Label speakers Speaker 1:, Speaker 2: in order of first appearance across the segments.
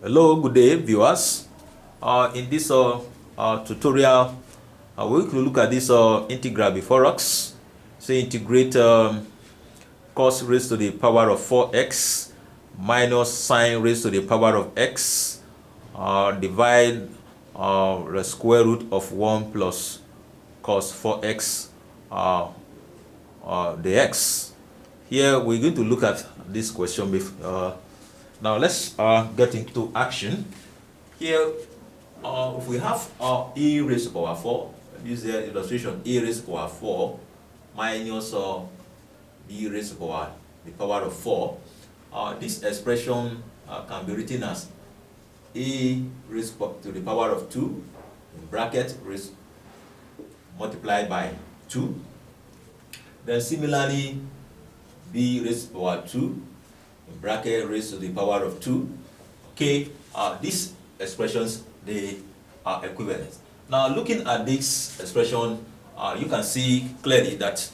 Speaker 1: Hello, good day, viewers. In this tutorial, we will look at this integral before us. So integrate cos raised to the power of 4x minus sine raised to the power of x divide the square root of 1 plus cos 4x dx. Here we're going to look at this question. Now let's get into action. Here, if we have e raised to power 4, use the illustration e raised to power 4 minus b raised to the power of 4. This expression can be written as e raised to the power of 2 in bracket raised multiplied by 2. Then similarly, b raised to power 2 in bracket raised to the power of 2. Okay, these expressions, they are equivalent. Now looking at this expression, you can see clearly that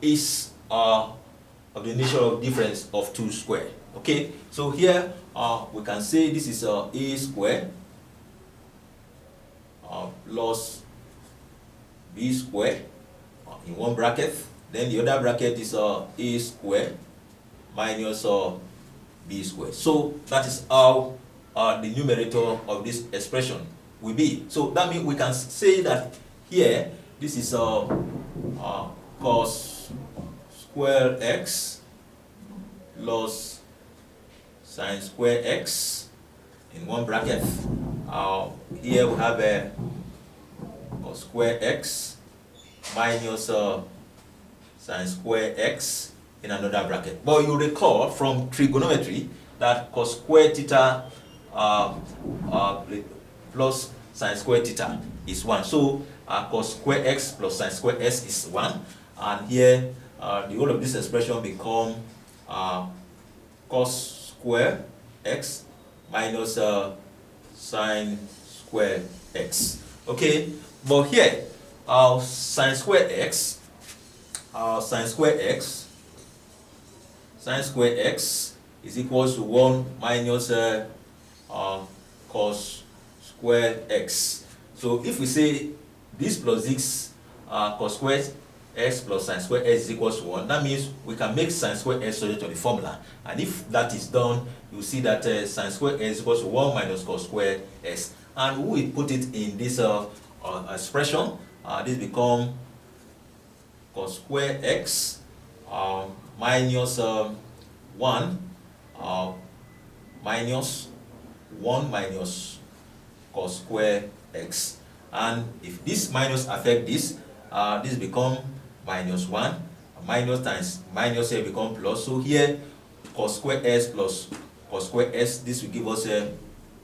Speaker 1: is of the nature of difference of 2 squared. Okay, so here we can say this is a squared plus b squared in one bracket. Then the other bracket is a squared minus b squared. So that is how the numerator of this expression will be. So that means we can say that here this is cos square x plus sine square x in one bracket. Here we have a cos square x minus sine square x in another bracket. But you recall from trigonometry that cos square theta plus sine square theta is 1. So cos square x plus sine square s is 1. And here the whole of this expression become cos square x minus sine square x. Okay, but here sine square x is equals to 1 minus cos square x. So if we say this plus this cos square x plus sine square x is equals to 1, that means we can make sine square x subject to the formula. And if that is done, you see that sine square x is equals to 1 minus cos square x. And we will put it in this expression. This become cos square x minus 1 minus 1 minus cos square x. And if this minus affect this, this become minus 1, minus times minus here become plus. So here cos square x plus cos square s, this will give us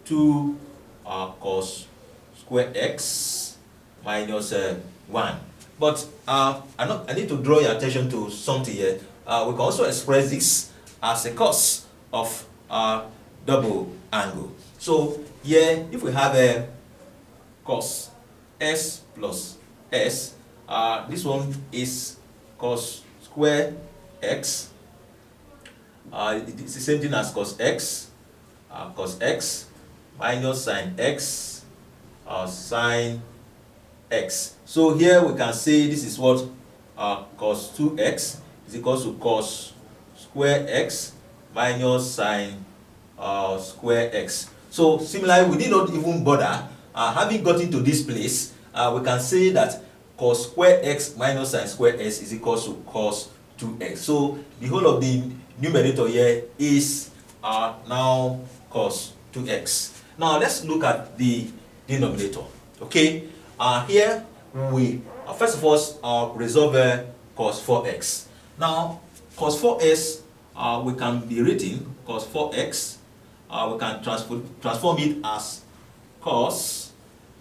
Speaker 1: 2 cos square x minus 1. But I need to draw your attention to something here. We can also express this as a cos of double angle. So here, if we have a cos s plus s, this one is cos square x. It's the same thing as cos x minus sine x sine x. So here we can say this is what cos 2x is equals to cos square x minus sine square x. So similarly, we did not even bother having gotten to this place. We can say that cos square x minus sine square x is equals to cos 2x. So the whole of the numerator here is now cos 2x. Now let's look at the denominator. Okay, here we first of all resolve cos 4x. Now cos 4x we can be written cos 4x, we can transform it as cos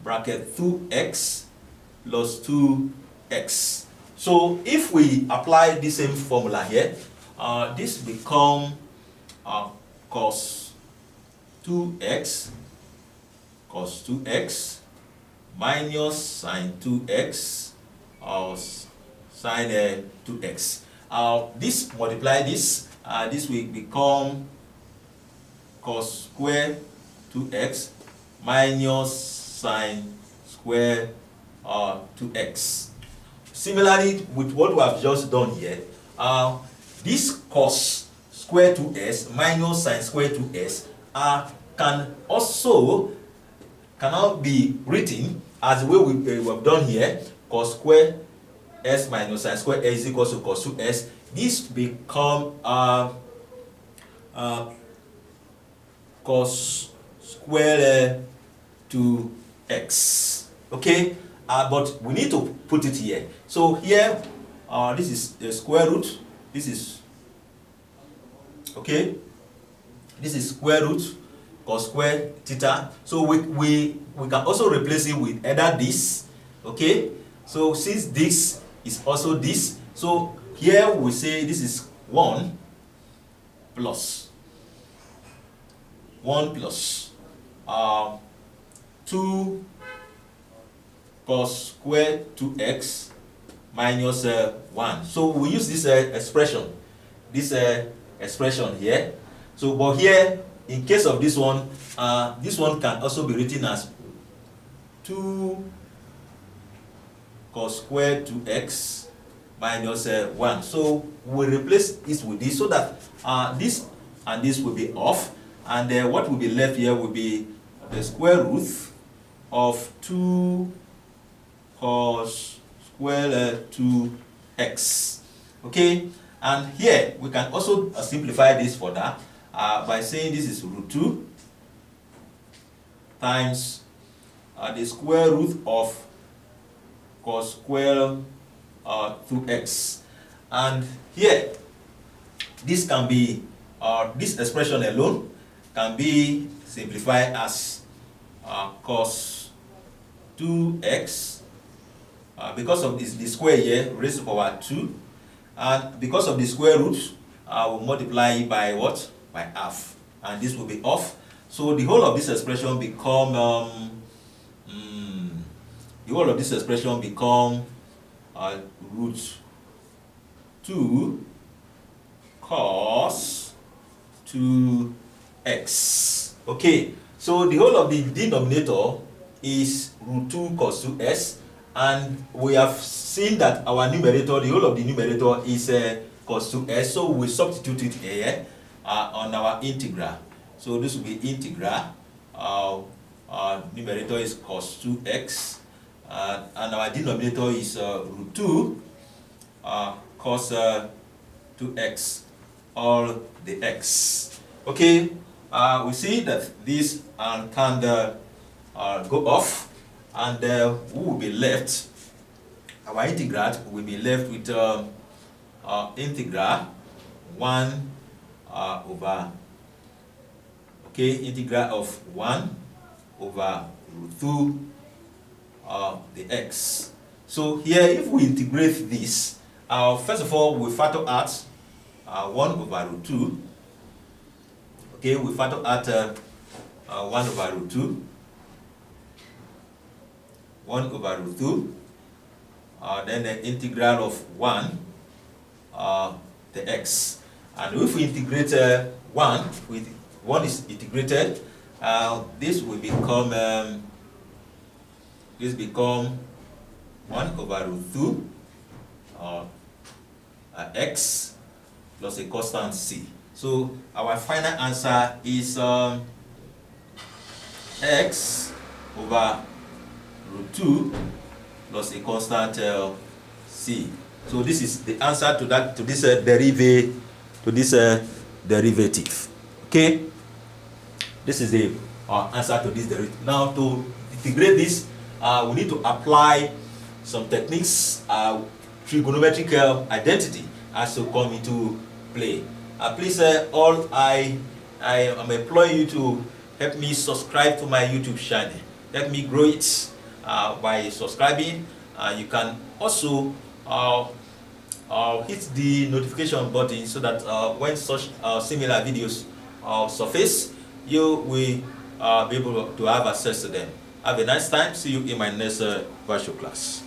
Speaker 1: bracket 2x plus 2x. So if we apply the same formula here, this become cos 2x minus sine 2x or sine 2x. This multiply this, this will become cos square 2x minus sine square 2x. Similarly, with what we have just done here, this cos square 2s minus sine square 2s can also cannot be written as the way we have done here. Cos square s minus sine square s is equal to cos 2s. This become cos square 2x. Okay, but we need to put it here. So here, this is the square root. This is okay. This is square root cos square theta. So we can also replace it with either this. Okay. So since this is also this, so here we say this is 1 plus 2 cos square 2x minus 1. So we use this expression here. So but here, in case of this one can also be written as 2 cos square 2x minus 1. So we replace this with this so that this and this will be off, and what will be left here will be the square root of 2 cos square 2x. Okay, and here we can also simplify this further by saying this is root 2 times the square root of cos square 2x, and here this can be this expression alone can be simplified as cos 2x because of this the square here raised to power 2, and because of the square root we'll multiply by what? By half, and this will be off. So the whole of this expression become root 2 cos 2x. Okay, so the whole of the denominator is root 2 cos 2s, and we have seen that our numerator, the whole of the numerator is cos 2s, so we substitute it here on our integral. So this will be integral, numerator is cos 2x, and our denominator is root 2 cos 2x, all the x. Okay, we see that this can go off, and we will be left, our integral will be left with integral 1 over, okay, integral of 1 over root 2 the x. So here, if we integrate this, first of all we factor out 1 over root 2. Okay, we factor out 1 over root 2, 1 over root 2, then the integral of 1 the x. And if we integrate 1 with 1 is integrated, this will become 1 over root 2 x plus a constant c. So our final answer is x over root 2 plus a constant c. So this is the answer to that, to this derivative. Okay, this is the answer to this derivative. Now to integrate this, we need to apply some techniques, trigonometric identity has to come into play. Please, all I am imploring you to help me subscribe to my YouTube channel. Help me grow it by subscribing. You can also hit the notification button so that when such similar videos surface, you will be able to have access to them. Have a nice time. See you in my next virtual class.